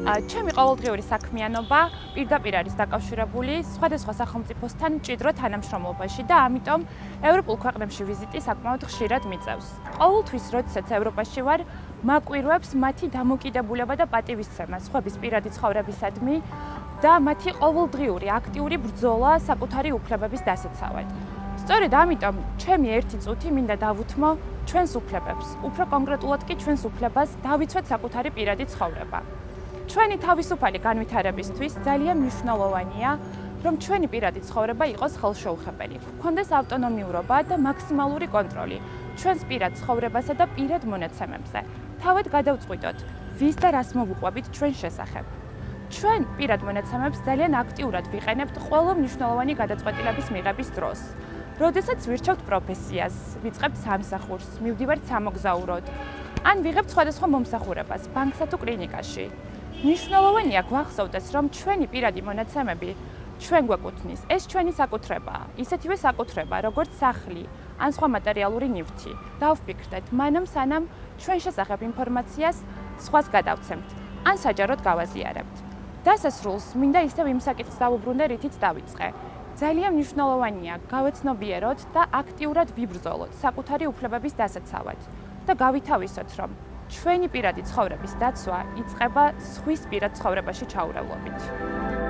ჩემი ყოველდღიური საქმიანობა პირდაპირ არის დაკავშირებული სხვადასხვა სახელმწიფოსთან მჭიდრო თანამშრომლობაში და ამიტომ ევროპულ ქვეყნებში ვიზიტი საკმაოდ ხშირად მიწევს. ყოველთვის, როდესაც ევროპაში ვარ, მაკვირვებს მათი დამოკიდებულება და პატივისცემა სხვების პირადი ცხოვრებისადმი და მათი ყოველდღიური აქტიური ბრძოლა საკუთარი უფლებების დასაცავად. სწორედ ამიტომ ჩემი ერთი წუთი მინდა დავუთმო ჩვენს უფლებებს, უფრო კონკრეტულად კი ჩვენს უფლებას დავიცვათ საკუთარი პირადი ცხოვრება. ჩვენი თავისუფალი განვითარებისთვის ძალიან მნიშვნელოვანია, რომ ჩვენი პირადი ცხოვრება იყოს ხელშეუხებელი, გქონდეს ავტონომიურობა და მაქსიმალური კონტროლი ჩვენს პირად ცხოვრებასა და პირად მონაცემებზე. თავად გადავწყვიტოთ, ვის და რას მოვუყვებით ჩვენ შესახებ. ჩვენ პირად მონაცემებს ძალიან აქტიურად ვიყენებთ ყველა მნიშვნელოვანი გადაწყვეტილების მიღების დროს. როდესაც ვირჩევთ პროფესიას, ვიწყებთ სამსახურს, მივდივართ სამოგზაუროდ, ან ვიღებთ სხვადასხვა მომსახურებას, ბანკსა თუ კლინიკაში. მნიშვნელოვანია გვახსოვდეს, რომ ჩვენი პირადი მონაცემები ჩვენ გვეკუთვნის. ეს ჩვენი საკუთრებაა, ისეთივე საკუთრება, როგორც სახლი ან სხვა მატერიალური ნივთი. დავფიქრდეთ, მანამ სანამ ჩვენ შესახებ ინფორმაციას სხვას გადავცემთ, ან საჯაროდ გავაზიარებთ. დასასრულს მინდა ისევ იმ საკითხს დავუბრუნდე, რითიც დავიწყე. ძალიან მნიშვნელოვანია გავეცნობიეროთ და აქტიურად ვიბრძოლოთ საკუთარი უფლებების დასაცავად და გავითავისოთ, რომ ჩვენი პირადი ცხოვრების დაცვა იწყება სხვის პირად ცხოვრებაში ჩაურევლობით.